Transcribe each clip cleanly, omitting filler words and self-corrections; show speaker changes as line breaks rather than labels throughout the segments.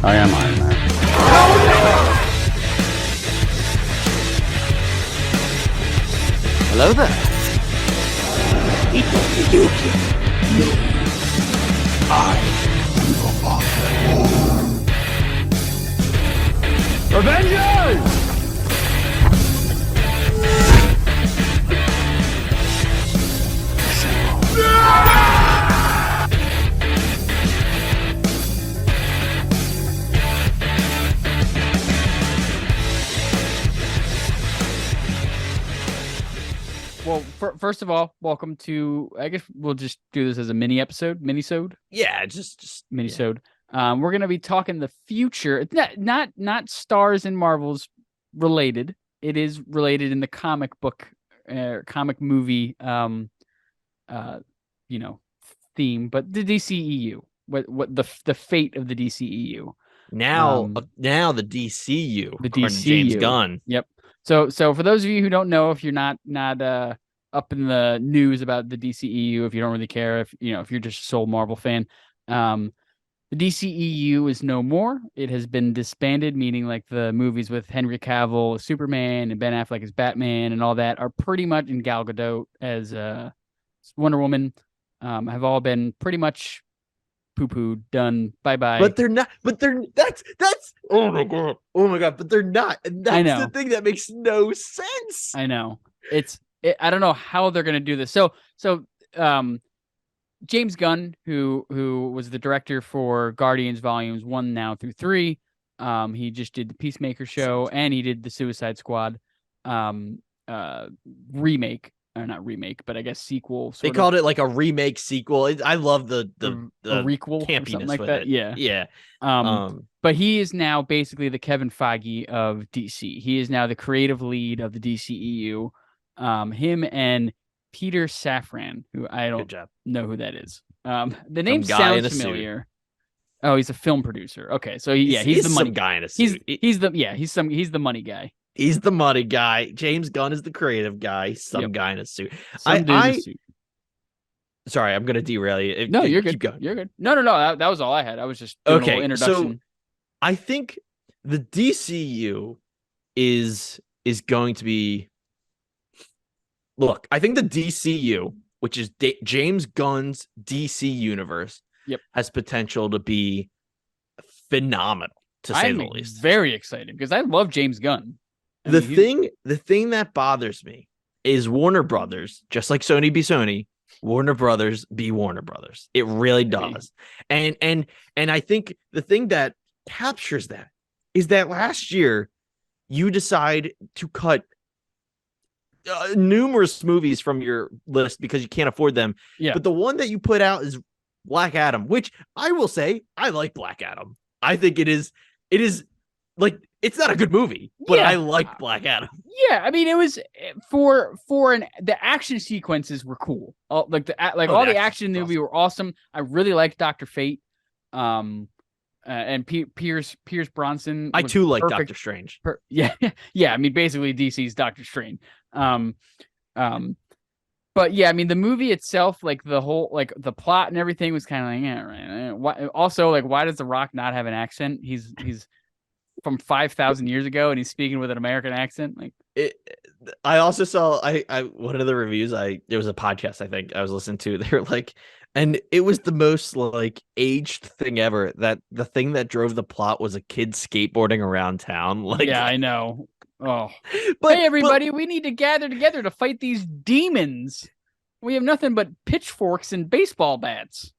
I am Iron Man.
Hello there.
Avengers!
Well, first of all, welcome to. I guess we'll just do this as a mini-sode.
Yeah, just
Mini-sode. We're gonna be talking the future. It's not stars and Marvels related. It is related in the comic book, comic movie, theme. But the DCEU, what the fate of the DCEU.
Now the DCU,
The
according to James
DCU.
Gunn.
Yep. So for those of you who don't know, if you're not up in the news about the DCEU, if you don't really care, if you're just a sole Marvel fan, the DCEU is no more. It has been disbanded, meaning like the movies with Henry Cavill as Superman and Ben Affleck as Batman and all that are pretty much, in Gal Gadot as Wonder Woman, have all been pretty much poo-pooed, done, bye-bye.
But they're not. But that's. Oh my god. But they're not. And
I
that's
know.
the thing that makes no sense.
I know. I don't know how they're going to do this. So James Gunn, who was the director for Guardians Volumes 1 now through 3, he just did the Peacemaker show and he did the Suicide Squad remake, or not remake, but I guess sequel.
They called it like a remake sequel. I love the
requel,
campiness
or something like
with
that.
it.
Yeah.
Yeah.
But he is now basically the Kevin Feige of DC. He is now the creative lead of the DCEU. Him and Peter Safran, who I don't know who that is. The name sounds familiar. Oh, he's a film producer. Okay, so he's the money
guy in a suit.
He's the money guy.
He's the money guy. James Gunn is the creative guy. Some guy in a suit.
In a suit.
Sorry, I'm gonna derail you.
No, you're good.
Keep going.
You're good. No. That was all I had. I was just doing a little introduction.
So I think the DCU is going to be. Look, I think the DCU, which is James Gunn's DC universe, has potential to be phenomenal, to say the least.
Very excited because I love James Gunn.
The thing that bothers me is Warner Brothers, just like Sony be Sony, Warner Brothers be Warner Brothers. It really does. And I think the thing that captures that is that last year you decide to cut numerous movies from your list because you can't afford them. Yeah. But the one that you put out is Black Adam, which I will say I like Black Adam. I think it is like, it's not a good movie, but I like Black Adam.
Yeah, I mean, it was the action sequences were cool. All the action in the movie were awesome. I really liked Dr. Fate, and Pierce Bronson.
I too like Doctor Strange.
Yeah. I mean, basically DC's Doctor Strange. But yeah, I mean, the movie itself, like the whole, like the plot and everything was kind of like, yeah, right. Why does The Rock not have an accent? He's from 5,000 years ago and he's speaking with an American accent. Like,
I also saw one of the reviews. There was a podcast I think I was listening to. They were like, and it was the most like aged thing ever. That the thing that drove the plot was a kid skateboarding around town. Like,
yeah, I know. Oh, hey everybody, we need to gather together to fight these demons. We have nothing but pitchforks and baseball bats.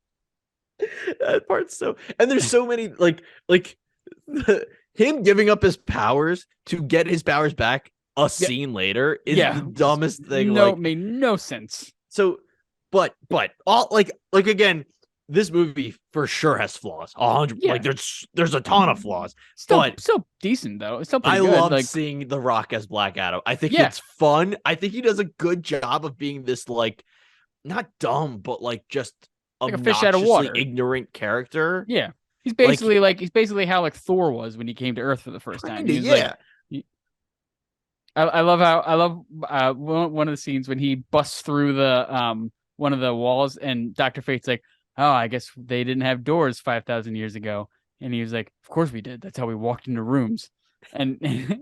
That part's and there's so many like him giving up his powers to get his powers back a scene later is the dumbest thing.
Made no sense.
So, but all like again, this movie for sure has flaws. 100. Yeah. Like there's a ton of flaws.
Still decent though. It's still pretty good.
I love seeing The Rock as Black Adam. I think it's fun. I think he does a good job of being this like not dumb, but like just
like a fish out of water,
ignorant character.
Yeah. He's basically how like Thor was when he came to Earth for the first time. I love one of the scenes when he busts through the one of the walls and Dr. Fate's like, oh, I guess they didn't have doors 5,000 years ago. And he was like, of course we did. That's how we walked into rooms. And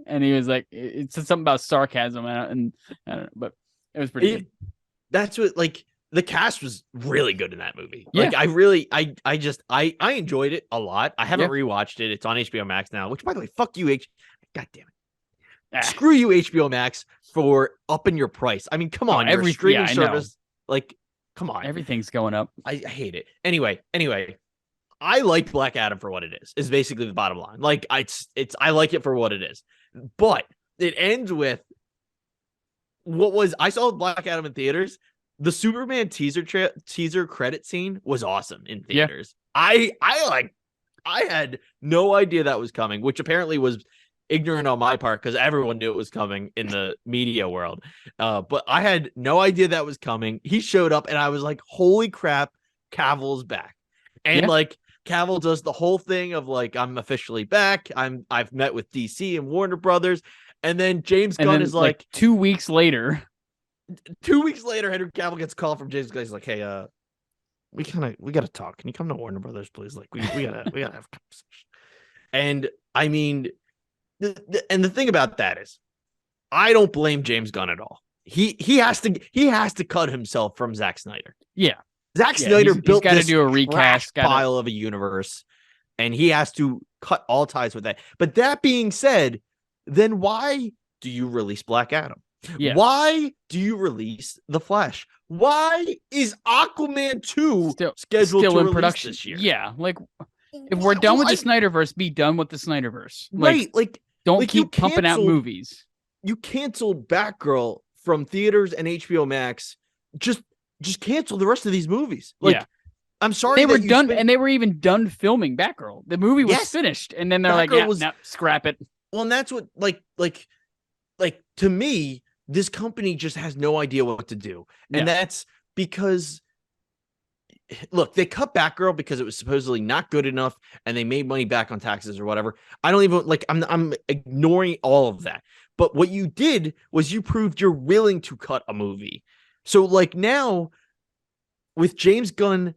and he was like, it said something about sarcasm, and I don't know, but it was pretty good.
That's what, like, the cast was really good in that movie.
Yeah.
Like, I really, I just, I enjoyed it a lot. I haven't
Yeah.
rewatched it. It's on HBO Max now, which, by the way, fuck you, God damn it.
Ah.
Screw you, HBO Max, for upping your price. I mean, come on, you're a streaming service. Like, come on.
Everything's going up.
I hate it. Anyway, I like Black Adam for what it is basically the bottom line. Like, I like it for what it is. But it ends with I saw Black Adam in theaters. The Superman teaser credit scene was awesome in theaters. Yeah. I had no idea that was coming, which apparently was ignorant on my part because everyone knew it was coming in the media world. But I had no idea that was coming. He showed up and I was like, holy crap, Cavill's back. And like, Cavill does the whole thing of like, I'm officially back. I've met with DC and Warner Brothers. And then James Gunn is like
2 weeks later.
2 weeks later, Henry Cavill gets a call from James Gunn. He's like, hey, we gotta talk. Can you come to Warner Brothers, please? Like, we gotta have a conversation. And I mean, the thing about that is, I don't blame James Gunn at all. He has to cut himself from Zack Snyder.
Yeah.
Zack Snyder built
this
do a recast pile of a universe, and he has to cut all ties with that. But that being said, then why do you release Black Adam? Yeah. Why do you release The Flash? Why is Aquaman 2 scheduled to release production this year?
Yeah, like, if we're done with the Snyderverse, be done with the Snyderverse.
Right, like
don't keep pumping out movies.
You canceled Batgirl from theaters and HBO Max. Just cancel the rest of these movies. Like, I'm sorry,
they were done, and they were even done filming Batgirl. The movie was finished, and then they're
Batgirl
like, scrap it.
Well, and that's what, like to me, this company just has no idea what to do, and that's because, look, they cut Batgirl because it was supposedly not good enough, and they made money back on taxes or whatever. I don't even I'm ignoring all of that. But what you did was you proved you're willing to cut a movie. So, like, now, with James Gunn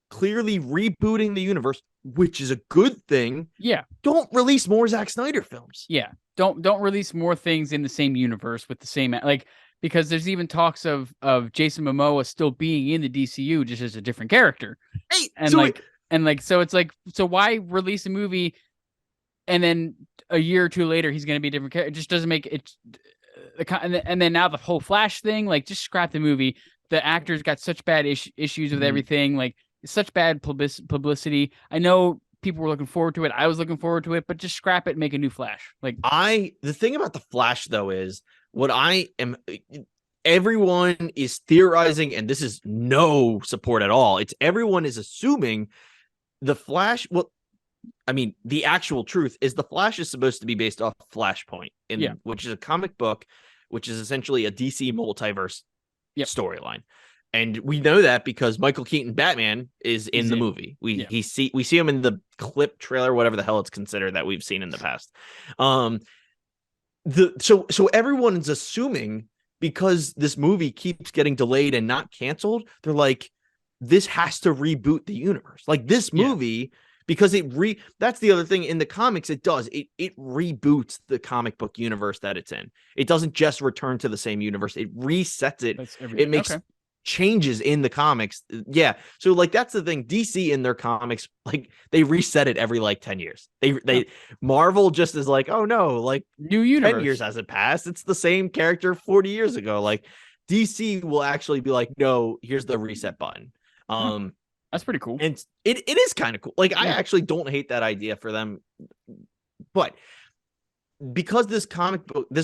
clearly rebooting the universe, which is a good thing.
Yeah.
Don't release more Zack Snyder films.
Yeah. Don't release more things in the same universe with the same, like, because there's even talks of Jason Momoa still being in the DCU just as a different character.
Hey,
so it's like, so why release a movie and then a year or two later he's going to be a different character? It just doesn't make it. And then now the whole Flash thing, like, just scrap the movie. The actors got such bad issues with everything, like, such bad publicity. I know people were looking forward to it. I was looking forward to it, but just scrap it and make a new Flash. Like,
the thing about the Flash though is everyone is theorizing, and this is no support at all. It's everyone is assuming the Flash. Well, I mean, the actual truth is the Flash is supposed to be based off Flashpoint, which is a comic book, which is essentially a DC multiverse storyline. And we know that because Michael Keaton Batman is in the movie. We see him in the clip trailer, whatever the hell it's considered, that we've seen in the past. So everyone's assuming, because this movie keeps getting delayed and not canceled, they're like, this has to reboot the universe. Like, this movie, because that's the other thing in the comics, it reboots the comic book universe that it's in. It doesn't just return to the same universe. It resets it. It makes changes in the comics. Yeah. So, like, that's the thing. DC in their comics, like, they reset it every like 10 years. Marvel just is like, oh no, like,
new universe.
10 years hasn't passed. It's the same character 40 years ago. Like, DC will actually be like, no, here's the reset button.
That's pretty cool.
And it is kind of cool. Like, I actually don't hate that idea for them. But because this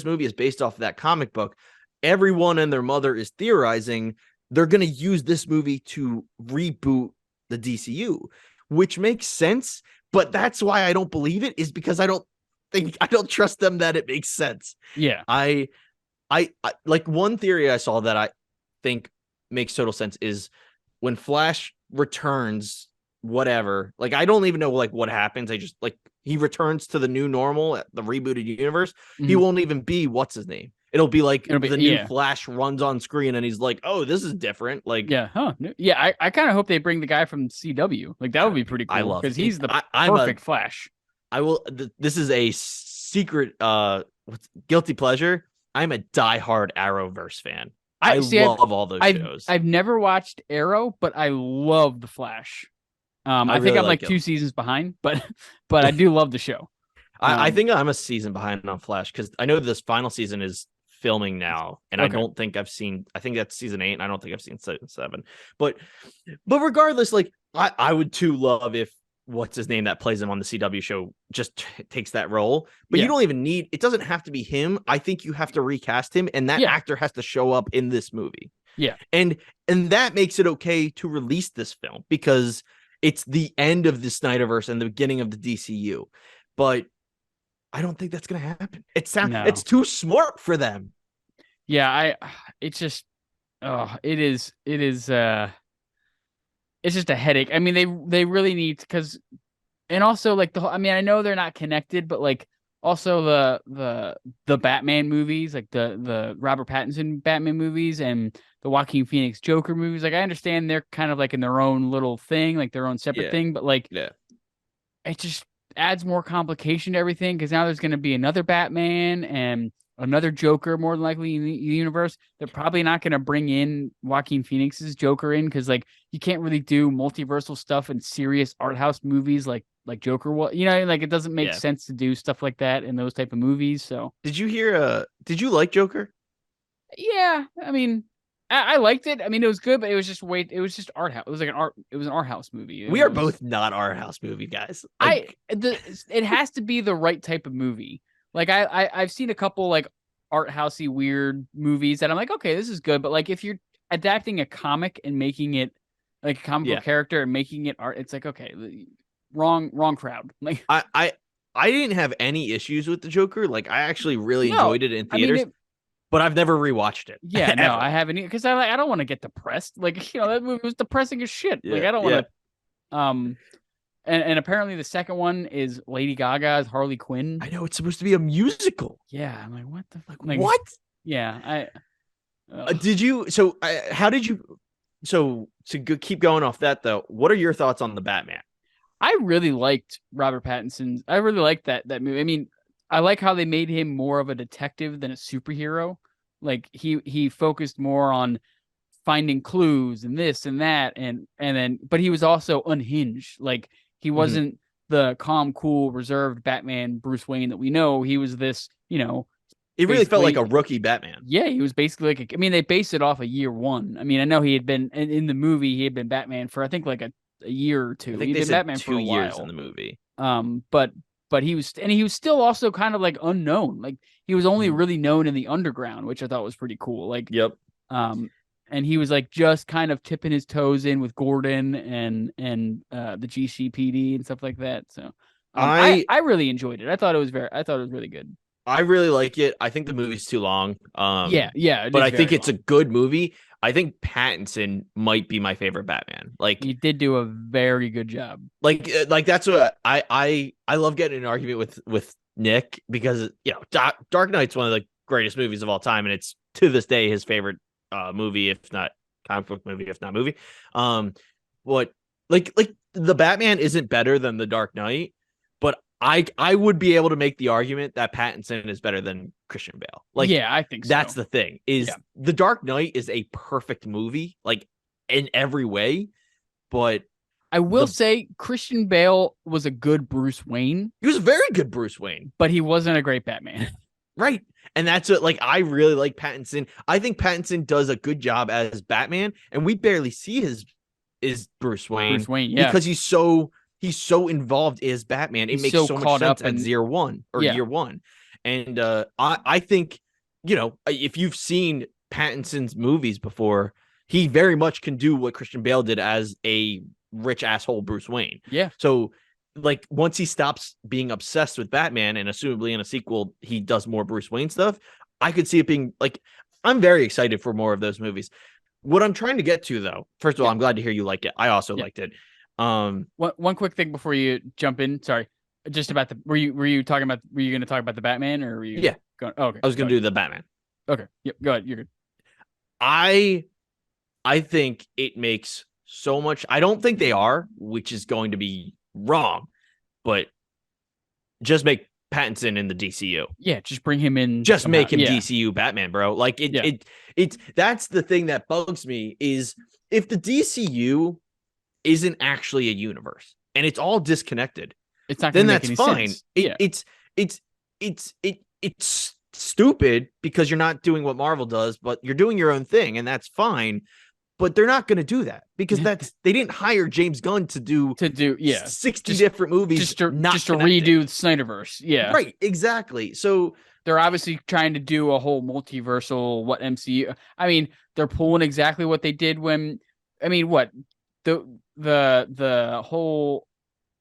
movie is based off of that comic book, everyone and their mother is theorizing they're going to use this movie to reboot the DCU, which makes sense. But that's why I don't believe it, is because I don't trust them that it makes sense.
Yeah.
I like, one theory I saw that I think makes total sense is when Flash returns, whatever, like, I don't even know like what happens. I just, like, he returns to the new normal, the rebooted universe. He won't even be what's his name. It'll be like
It'll be
the new Flash runs on screen and he's like, "Oh, this is different." Like,
yeah, yeah. I kind of hope they bring the guy from CW. Like that would be pretty cool.
I love
because he's the
I'm
perfect Flash.
I will. This is a secret. What's guilty pleasure? I'm a diehard Arrowverse fan. I love all those shows.
I've never watched Arrow, but I love the Flash. I think I'm like 2 seasons behind, but I do love the show.
I think I'm a season behind on Flash because I know this final season is filming now, and I don't think I've seen. I think that's season 8, and I don't think I've seen season 7. But regardless, like I would too love if what's his name that plays him on the CW show just takes that role. But you don't even need. It doesn't have to be him. I think you have to recast him, and that actor has to show up in this movie.
Yeah,
and that makes it okay to release this film because it's the end of the Snyderverse and the beginning of the DCU. But I don't think that's gonna happen. It's too smart for them.
Yeah, it's just it's just a headache. I mean, they really need because, and also like I mean, I know they're not connected, but like also the Batman movies, like the Robert Pattinson Batman movies and the Joaquin Phoenix Joker movies. Like I understand they're kind of like in their own little thing, like their own separate thing, but like it just adds more complication to everything because now there's going to be another Batman and another Joker more than likely in the universe. They're probably not going to bring in Joaquin Phoenix's Joker in because like you can't really do multiversal stuff in serious art house movies like Joker was. You know, like it doesn't make sense to do stuff like that in those type of movies. So
did you like Joker?
Yeah, I mean, I liked it. I mean, it was good, but it was just art house. It was an art house movie.
We are both not art house movie guys.
Like, it has to be the right type of movie. Like I've seen a couple like art housey weird movies that I'm like, okay, this is good. But like if you're adapting a comic and making it like a comic book character and making it art, it's like, okay, wrong crowd. Like
I didn't have any issues with the Joker. Like I actually really enjoyed it in theaters. I mean, but I've never rewatched it.
Yeah, no, I haven't because I don't want to get depressed. Like, you know, that movie was depressing as shit. Like I don't want to and apparently the second one is Lady Gaga as Harley Quinn.
I know it's supposed to be a musical.
Yeah, I'm like, what the fuck?
Like, what?
Yeah,
did you? So, how did you? So to keep going off that though, what are your thoughts on the Batman?
I really liked Robert Pattinson's. I really liked that movie. I mean, I like how they made him more of a detective than a superhero. Like he focused more on finding clues and this and that and then, but he was also unhinged. Like he wasn't the calm, cool, reserved Batman Bruce Wayne that we know. He was this, you know.
It really felt like a rookie Batman.
Yeah, he was basically like I mean, they based it off of Year One. I mean, I know he had been in the movie. He had been Batman for I think like a year or two.
I think
he'd
they
been
said
Batman
2
for a
years
while.
in the movie.
But he was still also kind of like unknown. Like he was only really known in the underground, which I thought was pretty cool. Like and he was like just kind of tipping his toes in with Gordon and the GCPD and stuff like that. So I really enjoyed it. I thought it was really good.
I really like it. I think the movie's too long.
Yeah,
but I think it's a good movie. I think Pattinson might be my favorite Batman. Like
he did do a very good job.
Like that's what I love getting in an argument with Nick because you know Dark Knight's one of the greatest movies of all time, and it's to this day his favorite movie, if not comic book movie, if not movie. What like the Batman isn't better than the Dark Knight, but I would be able to make the argument that Pattinson is better than Christian Bale. Like,
yeah, I think so.
That's the thing. The Dark Knight is a perfect movie, like in every way. But
I will say Christian Bale was a good Bruce Wayne.
He was a very good Bruce Wayne,
but he wasn't a great Batman.
Right. And that's what, like, I really like Pattinson. I think Pattinson does a good job as Batman, and we barely see his Bruce Wayne. Because he's so involved as Batman. It makes so much sense at year one. And I think, you know, if you've seen Pattinson's movies before, he very much can do what Christian Bale did as a rich asshole Bruce Wayne.
Yeah.
So, like, once he stops being obsessed with Batman and assumably in a sequel he does more Bruce Wayne stuff, I could see it being like, I'm very excited for more of those movies. What I'm trying to get to, though, first of all, I'm glad to hear you liked it. I also liked it.
One quick thing before you jump in. Sorry, just about were you going to talk about the Batman, or were you?
Yeah.
Going, oh, okay.
I was going to do the Batman.
Okay. Yep. Go ahead. You're good.
I think it makes so much. I don't think they are, which is going to be wrong, but just make Pattinson in the DCU.
Yeah. Just bring him in.
Just
somehow.
make him
Yeah.
DCU Batman, bro. Like
Yeah.
it's that's the thing that bugs me is if the DCU isn't actually a universe and it's all disconnected,
It's not
then
going to make
that's
any
fine.
sense. Yeah.
It's stupid because you're not doing what Marvel does, but you're doing your own thing, and that's fine. But they're not going to do that because they didn't hire James Gunn to do 60 different movies
just to
connected.
redo the Snyderverse. Yeah.
Right, exactly. So
they're obviously trying to do a whole multiversal what MCU. I mean, they're pulling exactly what they did when what the whole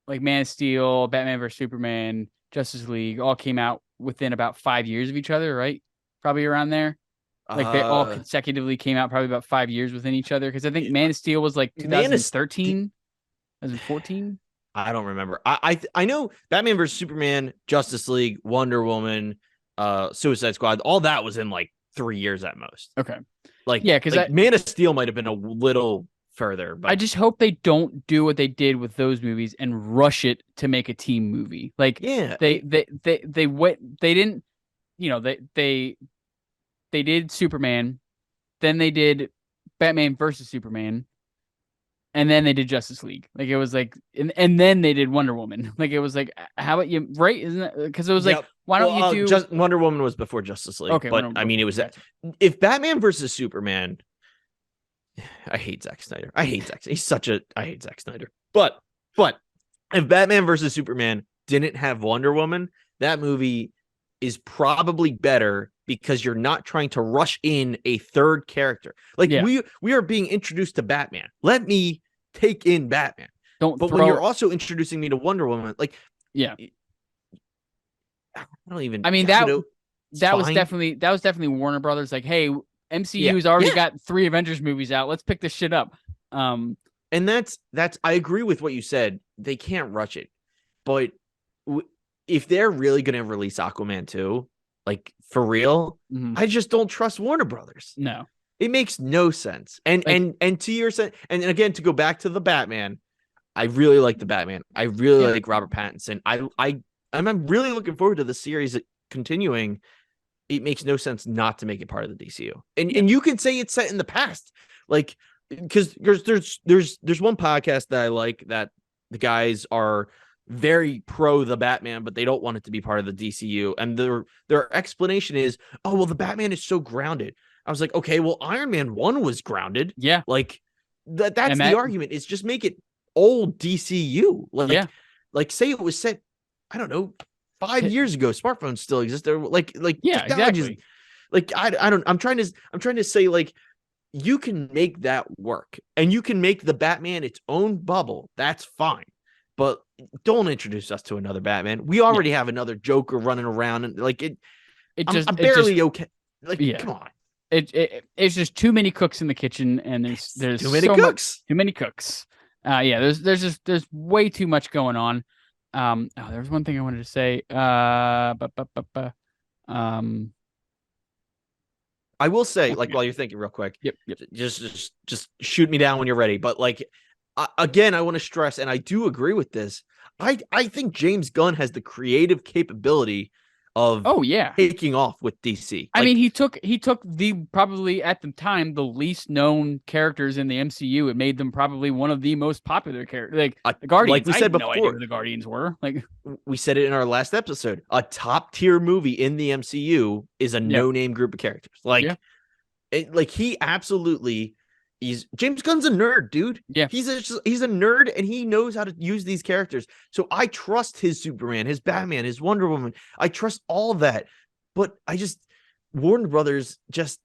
like Man of Steel, Batman vs Superman, Justice League all came out within about 5 years of each other, right? Probably around there. Like they all consecutively came out probably about 5 years within each other. Because I think Man of Steel was like 2013, 2014.
I don't remember. I know Batman vs Superman, Justice League, Wonder Woman, Suicide Squad. All that was in like 3 years at most.
Okay.
Because Man of Steel might have been a little further. But
I just hope they don't do what they did with those movies and rush it to make a team movie. Like they didn't, they did Superman, then they did Batman versus Superman, and then they did Justice League. Like it was like, and then they did Wonder Woman. Like it was like, how about you? Right? Isn't it? Because it was like, why don't you do?
Wonder Woman was before Justice League.
Okay,
but I mean, it was if Batman versus Superman. I hate Zack Snyder. I hate Zack Snyder. But if Batman versus Superman didn't have Wonder Woman, that movie is probably better because you're not trying to rush in a third character. Like we are being introduced to Batman. Let me take in Batman. When you're also introducing me to Wonder Woman, like I don't even.
I mean that was definitely Warner Brothers. Like, hey, MCU's already got 3 Avengers movies out. Let's pick this shit up.
And that's I agree with what you said. They can't rush it, but if they're really going to release Aquaman 2, like for real, I just don't trust Warner Brothers.
No,
it makes no sense. And to your sense, and again, to go back to the Batman, I really like the Batman. I really like Robert Pattinson. I'm really looking forward to the series continuing. It makes no sense not to make it part of the DCU. And you can say it's set in the past, like because there's one podcast that I like that the guys are very pro the Batman, but they don't want it to be part of the DCU. And their explanation is, oh well, the Batman is so grounded. I was like, okay, well, Iron Man 1 was grounded.
Yeah,
like that's the argument. Is just make it old DCU. Like say it was set, I don't know, 5 years ago. Smartphones still exist. They're like
exactly.
Like I'm trying to say, like, you can make that work and you can make the Batman its own bubble. That's fine. But don't introduce us to another Batman. We already have another Joker running around, and like I'm barely okay. Like, come on.
It's just too many cooks in the kitchen, and there's
too many cooks.
Too many cooks. There's way too much going on. There's one thing I wanted to say.
I will say, like, while you're thinking real quick, just shoot me down when you're ready. But like, again, I want to stress, and I do agree with this. I think James Gunn has the creative capability of taking off with DC.
I mean, he took the probably at the time the least known characters in the MCU. It made them probably one of the most popular characters. Like the Guardians.
Like we said before,
no idea who the Guardians were. Like
we said it in our last episode. A top tier movie in the MCU is a no name group of characters. Like, like he absolutely. James Gunn's a nerd, dude.
Yeah,
he's a nerd, and he knows how to use these characters. So I trust his Superman, his Batman, his Wonder Woman. I trust all that. But Warner Brothers just,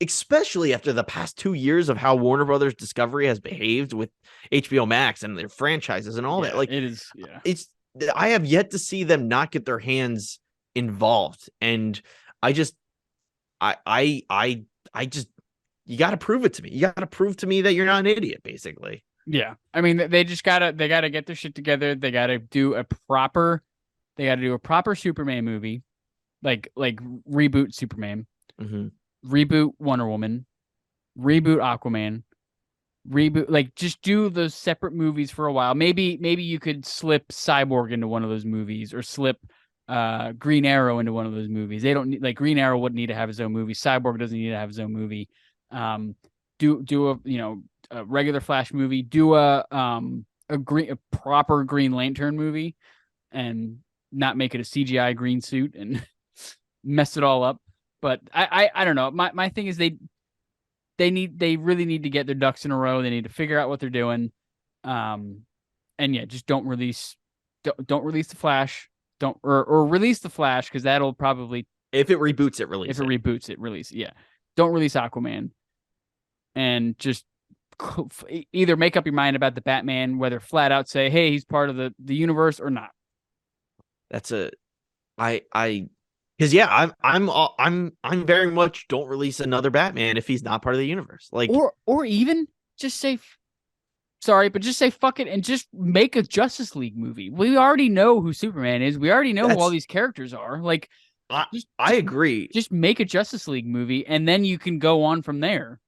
especially after the past 2 years of how Warner Brothers Discovery has behaved with HBO Max and their franchises and all that, like
it is.
It's I have yet to see them not get their hands involved, and I just. You got to prove it to me. You got to prove to me that you're not an idiot, basically.
Yeah. I mean, they gotta get their shit together. They got to do a proper Superman movie, like reboot Superman. reboot Wonder Woman, reboot Aquaman, reboot, like just do those separate movies for a while. Maybe you could slip Cyborg into one of those movies, or slip Green Arrow into one of those movies. They don't need, like, Green Arrow wouldn't need to have his own movie. Cyborg doesn't need to have his own movie. Do a, a regular Flash movie. Do a proper Green Lantern movie, and not make it a CGI green suit and mess it all up. But I don't know. My thing is they really need to get their ducks in a row. They need to figure out what they're doing. And yeah, just don't release the Flash. Don't or release the Flash, because that'll probably,
if it reboots it,
release. Yeah. Don't release Aquaman. And just either make up your mind about the Batman, whether flat out say, hey, he's part of the universe, or not.
That's because yeah, I'm very much don't release another Batman if he's not part of the universe. Like,
or even just say sorry, but just say fuck it and just make a Justice League movie. We already know who Superman is. We already know who all these characters are. Like,
I agree.
Just make a Justice League movie, and then you can go on from there.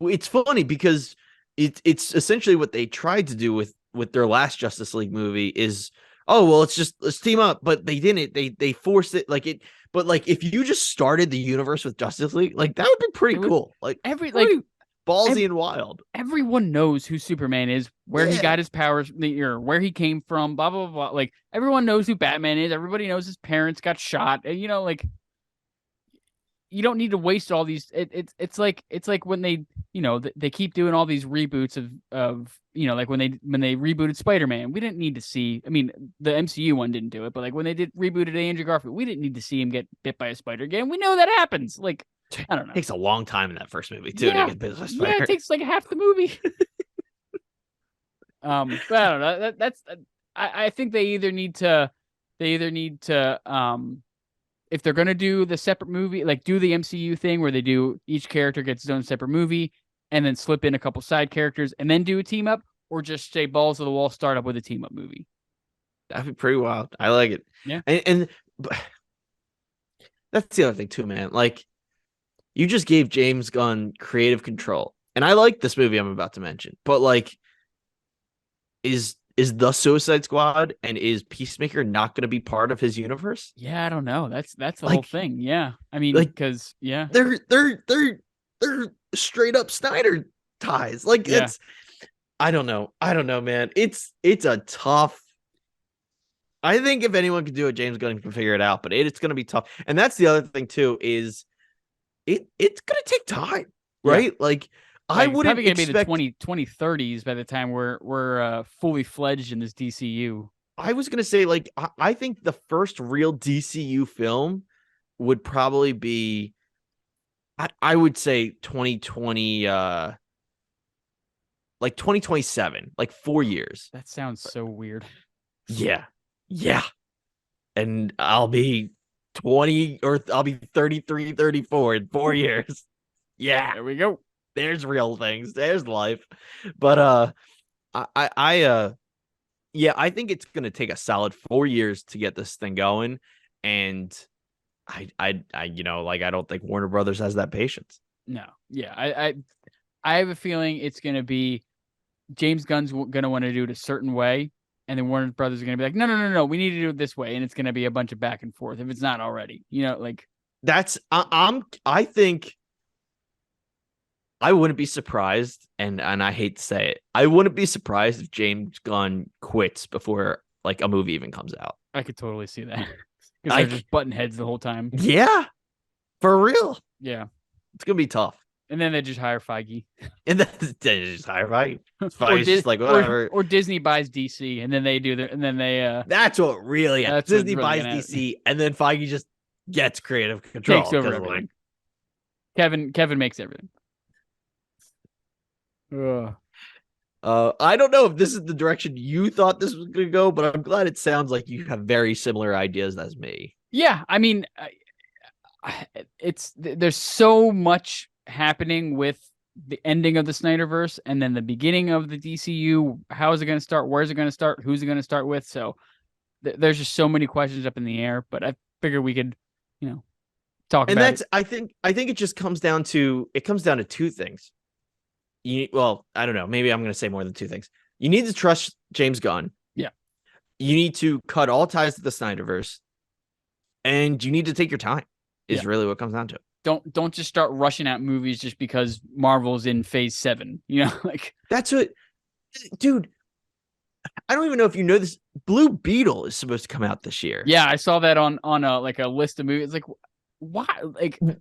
It's funny because it's essentially what they tried to do with their last Justice League movie is, oh well, let's team up, but they didn't. They forced it, like it. But like, if you just started the universe with Justice League, like that would be pretty cool. Like ballsy and wild.
Everyone knows who Superman is, where he got his powers, where he came from, blah blah blah. Like, everyone knows who Batman is. Everybody knows his parents got shot. Like, you don't need to waste all these. It's like when they they keep doing all these reboots of like when they rebooted Spider-Man. We didn't need to see. I mean, the MCU one didn't do it, but like when they rebooted Andrew Garfield, we didn't need to see him get bit by a spider again. We know that happens. Like, I don't know.
It takes a long time in that first movie too to get bit by a spider.
Yeah, it takes like half the movie. But I don't know. That's I think they either need to if they're going to do the separate movie, like do the MCU thing where they do each character gets its own separate movie and then slip in a couple side characters and then do a team up, or just say balls to the wall, start up with a team up movie.
That'd be pretty wild. I like it.
Yeah.
And that's the other thing too, man. Like, you just gave James Gunn creative control. And I like this movie I'm about to mention, but like, is the Suicide Squad and is Peacemaker not going to be part of his universe?
Yeah, I don't know. That's the whole thing. Yeah, I mean, because
they're straight up Snyder ties. Like, it's I don't know, man. It's a tough. I think if anyone can do it, James Gunn can figure it out. But it's going to be tough, and that's the other thing too. Is it's going to take time, right?
Yeah.
Like, I wouldn't
probably gonna be the 2030s by the time we're fully fledged in this DCU.
I was gonna say, like, I think the first real DCU film would probably be, I would say 2020, like 2027, like 4 years.
That sounds so weird.
Yeah, and I'll be 20, or I'll be 33, 34 in 4 years. Yeah,
there we go.
There's real things. There's life. But I think it's gonna take a solid 4 years to get this thing going, and I I don't think Warner Brothers has that patience.
No, yeah, I have a feeling it's gonna be James Gunn's gonna want to do it a certain way, and then Warner Brothers are gonna be like, no, we need to do it this way, and it's gonna be a bunch of back and forth if it's not already. Like,
that's I think. I wouldn't be surprised, and I hate to say it, I wouldn't be surprised if James Gunn quits before like a movie even comes out.
I could totally see that, because they're just butting heads the whole time.
Yeah, for real.
Yeah,
it's gonna be tough.
And then they just hire Feige.
And then they just hire Feige. Feige's just like, whatever.
Or Disney buys DC, and then they do their, and then they.
That's what really happens. Disney buys DC, and then Feige just gets creative control.
Takes over everything. Kevin makes everything.
I don't know if this is the direction you thought this was going to go, but I'm glad it sounds like you have very similar ideas as me.
Yeah, I mean, there's so much happening with the ending of the Snyderverse and then the beginning of the DCU. How is it going to start? Where is it going to start? Who's it going to start with? So there's just so many questions up in the air, but I figured we could, talk
And
about it.
I think it just comes down to two things. I don't know. Maybe I'm going to say more than two things. You need to trust James Gunn.
Yeah.
You need to cut all ties to the Snyderverse, and you need to take your time. Is
Yeah.
really what it comes down to.
Don't just start rushing out movies just because Marvel's in phase 7. Like
That's what, dude. I don't even know if you know this. Blue Beetle is supposed to come out this year.
yeah, I saw that on a like a list of movies. Like why?
Like don't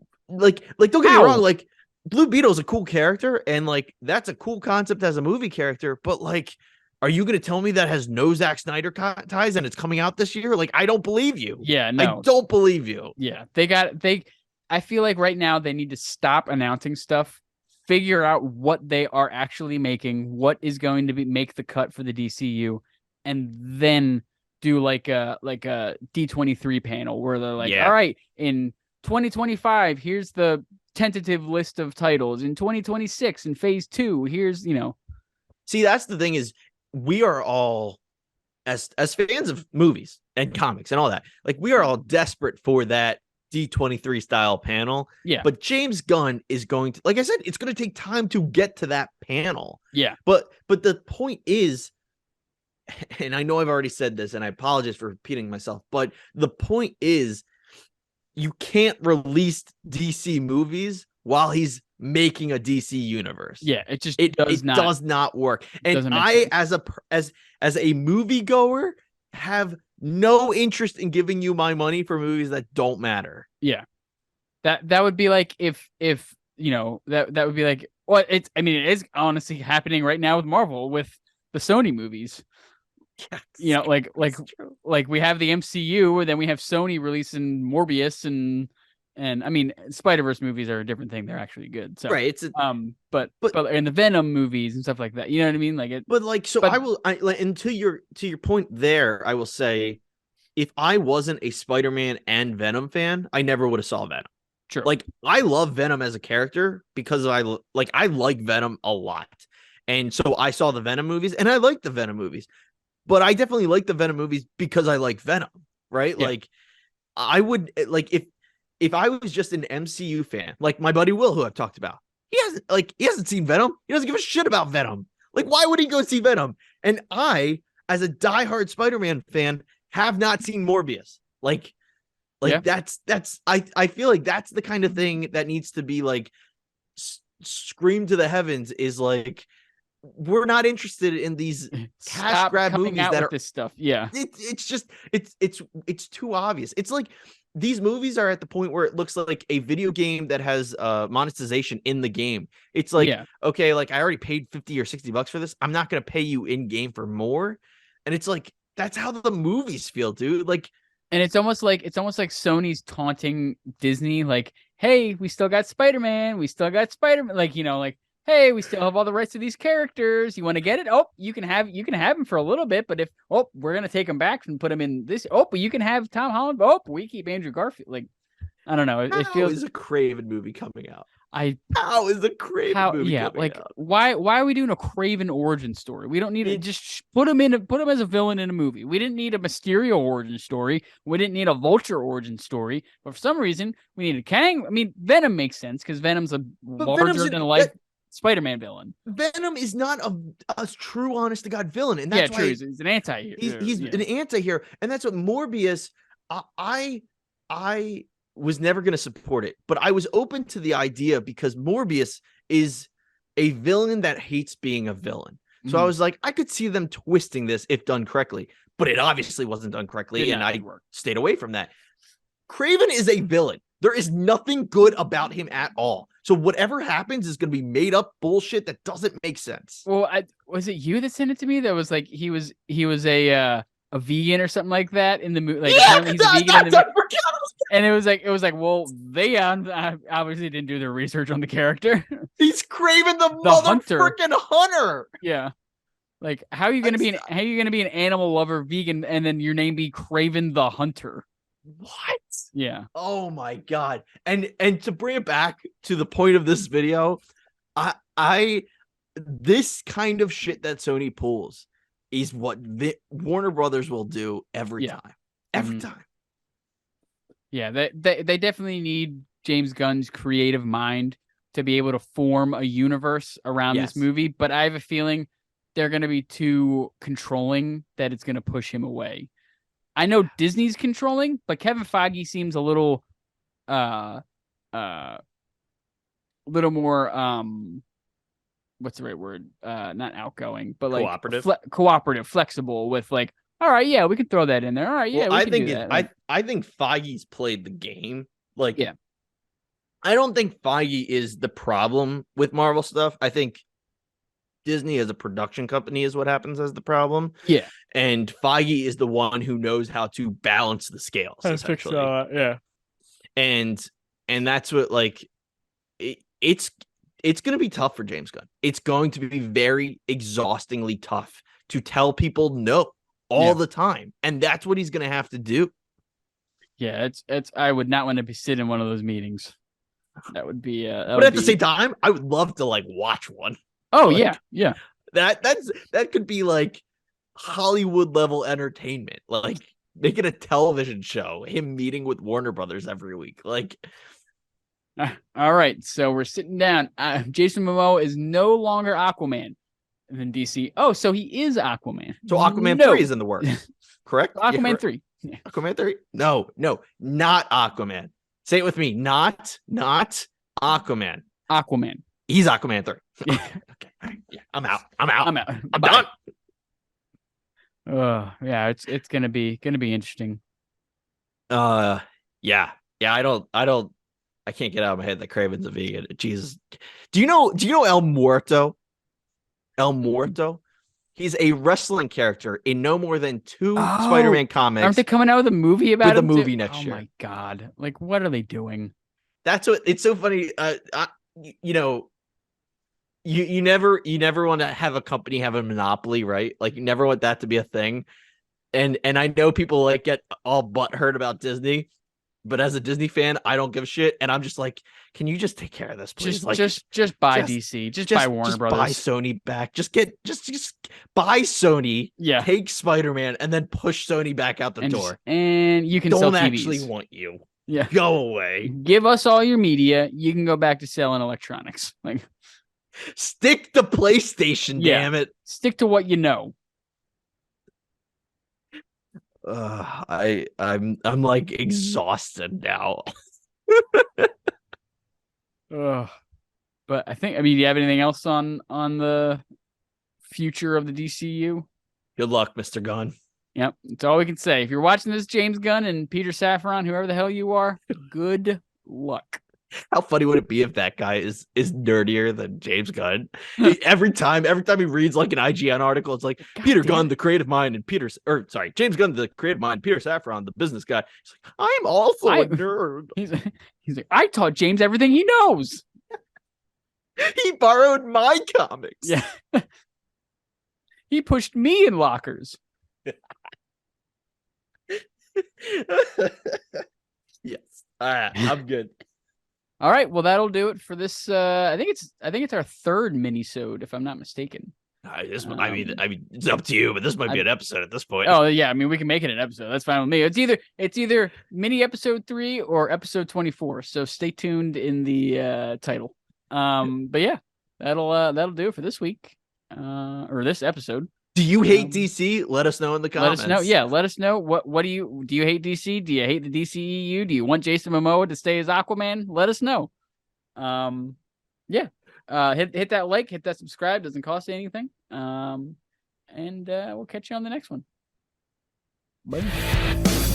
get me
How?
wrong. Like Blue Beetle is a cool character, and like that's a cool concept as a movie character. But like, are you going to tell me that has no Zack Snyder ties and it's coming out this year? Like, I don't believe you.
Yeah,
I
no.
don't believe you.
Yeah, I feel like right now they need to stop announcing stuff, figure out what they are actually making, what is going to make the cut for the DCU, and then do like a D23 panel where they're like,
Yeah.
all right, in 2025, here's the tentative list of titles. In 2026, in phase 2, here's.
See, that's the thing is we are all as fans of movies and comics and all that. Like we are all desperate for that D23 style panel.
Yeah.
But James Gunn is going to, like I said, it's going to take time to get to that panel.
Yeah.
But the point is, and I know I've already said this and I apologize for repeating myself, but the point is you can't release DC movies while he's making a DC universe.
Yeah, it just
it
does
not work. And I, as a moviegoer, have no interest in giving you my money for movies that don't matter.
Yeah, that would be like if that would be like what it's. I mean, it is honestly happening right now with Marvel with the Sony movies.
Yes,
like we have the MCU, and then we have Sony releasing Morbius and I mean, Spider-Verse movies are a different thing. They're actually good. So
right.
But and the Venom movies and stuff like that. You know what I mean? Like it.
But like, so and to your point there, I will say, if I wasn't a Spider-Man and Venom fan, I never would have saw Venom.
Sure.
Like I love Venom as a character because I like Venom a lot. And so I saw the Venom movies and I like the Venom movies. But I definitely like the Venom movies because I like Venom, right? Yeah. Like I would like if I was just an MCU fan, like my buddy Will, who I've talked about, he hasn't seen Venom. He doesn't give a shit about Venom. Like, why would he go see Venom? And I, as a diehard Spider-Man fan, have not seen Morbius.
Yeah.
that's I feel like that's the kind of thing that needs to be like screamed to the heavens. Is like, we're not interested in these cash grab movies that are
this stuff. Yeah,
it's just it's too obvious. It's like these movies are at the point where it looks like a video game that has monetization in the game. It's like, okay, like I already paid $50 or $60 for this. I'm not gonna pay you in game for more. And it's like that's how the movies feel, dude. Like,
and it's almost like Sony's taunting Disney, like, hey, we still got Spider-Man, like, like, hey, we still have all the rights to these characters. You want to get it? Oh, you can have him for a little bit, but if we're gonna take him back and put him in this. Oh, but you can have Tom Holland. Oh, but we keep Andrew Garfield. Like, I don't know. It feels.
How is a Craven movie coming out?
How
is a Craven movie?
Yeah,
coming
like
out?
why are we doing a Craven origin story? We don't need to just put him as a villain in a movie. We didn't need a Mysterio origin story. We didn't need a Vulture origin story. But for some reason, we needed Kang. I mean, Venom makes sense because Venom's a larger than life Spider-Man villain.
Venom is not a true, honest to God villain, and that's why
true. He's an anti-hero.
He's an anti-hero, and that's what Morbius. I was never going to support it, but I was open to the idea because Morbius is a villain that hates being a villain. So I was like, I could see them twisting this if done correctly, but it obviously wasn't done correctly, and I stayed away from that. Craven is a villain. There is nothing good about him at all. So whatever happens is going to be made up bullshit that doesn't make sense.
Well, was it you that sent it to me? That was like he was a vegan or something like that in the movie. Like,
yeah,
he's a vegan in the movie. And it was like, well, they obviously didn't do their research on the character.
He's Craven the motherfucking hunter.
Yeah. Like, how are you gonna be an animal lover vegan and then your name be Craven the Hunter?
What?
Yeah.
Oh my God. And to bring it back to the point of this video, this kind of shit that Sony pulls is what Warner Brothers will do every time. Every time.
Yeah, they definitely need James Gunn's creative mind to be able to form a universe around this
Yes.
movie, but I have a feeling they're going to be too controlling that it's going to push him away. I know Disney's controlling, but Kevin Feige seems a little more what's the right word? Not outgoing, but like
Cooperative.
cooperative, flexible with like, all right, yeah, we can throw that in there. All right, yeah, we
I
can
think
do that. Like,
I think Feige's played the game. Like,
yeah.
I don't think Feige is the problem with Marvel stuff. I think Disney as a production company is what happens as the problem.
Yeah.
And Feige is the one who knows how to balance the scales, essentially.
Yeah.
And that's what, like, it's going to be tough for James Gunn. It's going to be very exhaustingly tough to tell people no all the time. And that's what he's going to have to do.
Yeah, it's I would not want to be sit in one of those meetings. That would be
but at the same time, I would love to like watch one.
Oh,
like,
yeah.
That could be like Hollywood level entertainment. Like making a television show, him meeting with Warner Brothers every week. Like,
all right, so we're sitting down. Jason Momoa is no longer Aquaman in DC. Oh, so he is Aquaman.
So Aquaman 3 is in the works, correct?
Aquaman 3.
Yeah. Aquaman 3? No, not Aquaman. Say it with me. Not Aquaman.
Aquaman.
He's Aquaman 3. Okay. Right. Yeah. I'm out. I'm done.
Yeah, it's gonna be interesting.
Yeah. I can't get out of my head that Craven's a vegan. Jesus. Do you know El Muerto? El Muerto? He's a wrestling character in no more than 2 Spider-Man comics.
Aren't they coming out with a movie about him?
The movie next year.
Oh my god! Like, what are they doing?
That's what. It's so funny. You never want to have a company have a monopoly, right? Like, you never want that to be a thing. And I know people like get all butthurt about Disney, but as a Disney fan, I don't give a shit. And I'm just like, can you just take care of this, please?
Just buy DC. Just buy Warner Brothers.
Buy Sony back. Just buy Sony.
Yeah.
Take Spider-Man and then push Sony back out the door.
And you can sell TVs.
Don't actually want you.
Yeah.
Go away.
Give us all your media. You can go back to selling electronics. Like,
stick to PlayStation, damn it.
Stick to what you know.
I'm like exhausted now.
But do you have anything else on the future of the DCU?
Good luck, Mr. Gunn.
Yep, that's all we can say. If you're watching this, James Gunn and Peter Safran, whoever the hell you are, good luck.
How funny would it be if that guy is nerdier than James Gunn? Every time he reads like an IGN article, it's like Peter Gunn, the creative mind, and James Gunn, the creative mind, Peter Safran, the business guy. He's like, I'm also a nerd.
He's like, I taught James everything he knows.
He borrowed my comics.
Yeah. He pushed me in lockers.
Yes. I'm good.
All right, well, that'll do it for this. I think it's our third mini-sode, if I'm not mistaken.
It's up to you, but this might be an episode at this point.
Oh yeah, we can make it an episode. That's fine with me. It's either mini episode 3 or episode 24. So stay tuned in the title. But yeah, that'll do it for this week, or this episode.
Do you hate DC? Let us know in the comments.
Let us know. Yeah, let us know. What do you hate DC? Do you hate the DCEU? Do you want Jason Momoa to stay as Aquaman? Let us know. Yeah. Hit that like, hit that subscribe. Doesn't cost you anything. And we'll catch you on the next one. Bye.